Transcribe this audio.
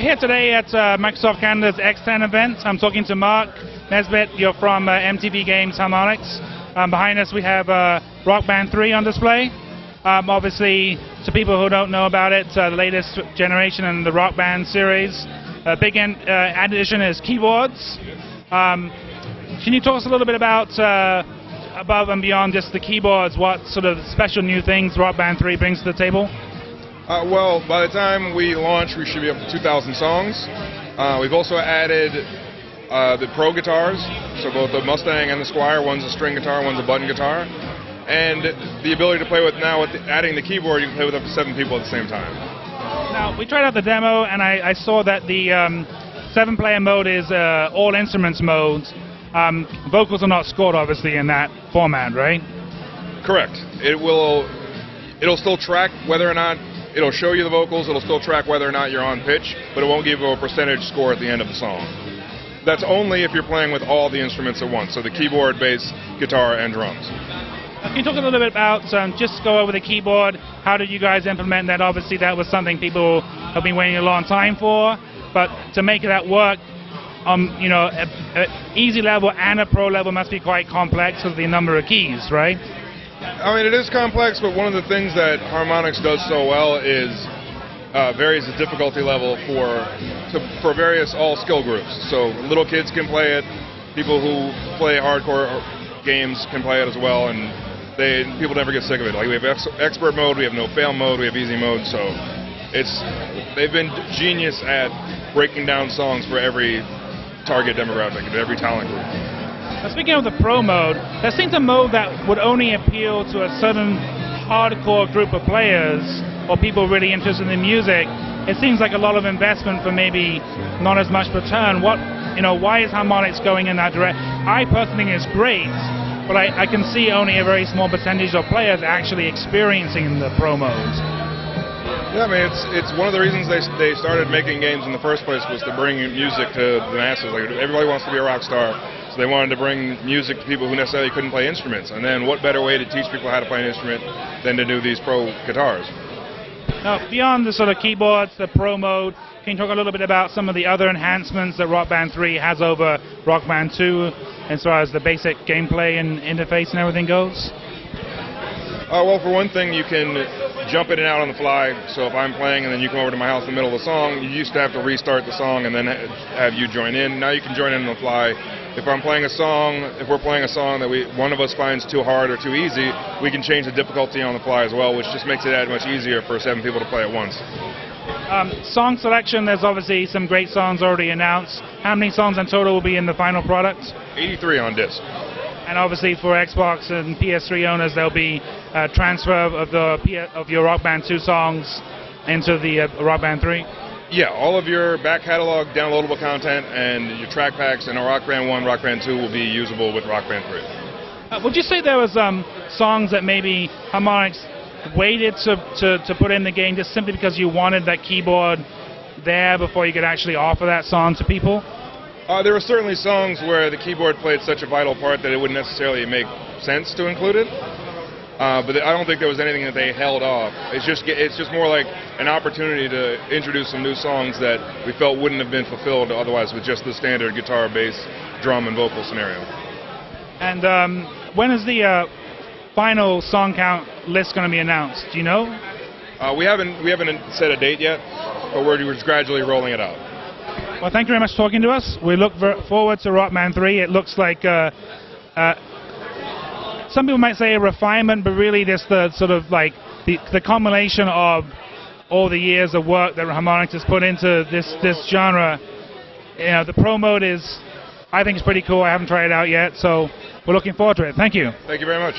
we're here today at Microsoft Canada's X'10 event. I'm talking to Marc, Nesbitt. You're from MTV Games Harmonics. Behind us we have Rock Band 3 on display. Obviously, to people who don't know about it, the latest generation in the Rock Band series. A big addition is keyboards. Can you talk us a little bit about above and beyond just the keyboards, what sort of special new things Rock Band 3 brings to the table? Well, by the time we launch, we should be up to 2,000 songs. We've also added the Pro guitars, so both the Mustang and the Squire. One's a string guitar, one's a button guitar. And the ability to play with now, with adding the keyboard, you can play with up to 7 people at the same time. Now, we tried out the demo, and I saw that the 7-player mode is all instruments mode. Vocals are not scored, obviously, in that format, right? Correct. It'll still track whether or not, it'll show you the vocals, it'll still track whether or not you're on pitch, but it won't give you a percentage score at the end of the song. That's only if you're playing with all the instruments at once, so the keyboard, bass, guitar, and drums. Can you talk a little bit about, just go over the keyboard, how did you guys implement that? Obviously that was something people have been waiting a long time for, but to make that work, you know, an easy level and a pro level must be quite complex with the number of keys, right? I mean, it is complex, but one of the things that Harmonix does so well is varies the difficulty level for various all skill groups. So little kids can play it, people who play hardcore games can play it as well, and people never get sick of it. Like, we have expert mode, we have no fail mode, we have easy mode, so they've been genius at breaking down songs for every target demographic, every talent group. Now, speaking of the pro mode, there seems a mode that would only appeal to a certain hardcore group of players or people really interested in music. It seems like a lot of investment for maybe not as much return. Why is Harmonix going in that direction? I personally think it's great, but I can see only a very small percentage of players actually experiencing the pro mode. Yeah, I mean, it's one of the reasons they started making games in the first place was to bring music to the masses. Like, everybody wants to be a rock star, so they wanted to bring music to people who necessarily couldn't play instruments. And then what better way to teach people how to play an instrument than to do these pro guitars? Now, beyond the sort of keyboards, the pro mode, can you talk a little bit about some of the other enhancements that Rock Band 3 has over Rock Band 2 as far as the basic gameplay and interface and everything goes? Well, for one thing, you can jump in and out on the fly. So if I'm playing and then you come over to my house in the middle of the song, you used to have to restart the song and then have you join in. Now you can join in on the fly. If we're playing a song that one of us finds too hard or too easy, we can change the difficulty on the fly as well, which just makes it that much easier for 7 people to play at once. Song selection, there's obviously some great songs already announced. How many songs in total will be in the final product? 83 on disc. And obviously for Xbox and PS3 owners, there'll be a transfer of your Rock Band 2 songs into the Rock Band 3? Yeah, all of your back catalog downloadable content and your track packs and Rock Band 1, Rock Band 2 will be usable with Rock Band 3. Would you say there was songs that maybe Harmonix waited to put in the game just simply because you wanted that keyboard there before you could actually offer that song to people? There were certainly songs where the keyboard played such a vital part that it wouldn't necessarily make sense to include it. But I don't think there was anything that they held off. It's just more like an opportunity to introduce some new songs that we felt wouldn't have been fulfilled otherwise with just the standard guitar, bass, drum, and vocal scenario. And when is the final song count list going to be announced? Do you know? We haven't set a date yet, but we're just gradually rolling it out. Well, thank you very much for talking to us. We look forward to Rock Band 3. It looks like some people might say a refinement, but really just the sort of like the combination of all the years of work that Harmonix has put into this genre. You know, the pro mode I think it's pretty cool. I haven't tried it out yet, so we're looking forward to it. Thank you. Thank you very much.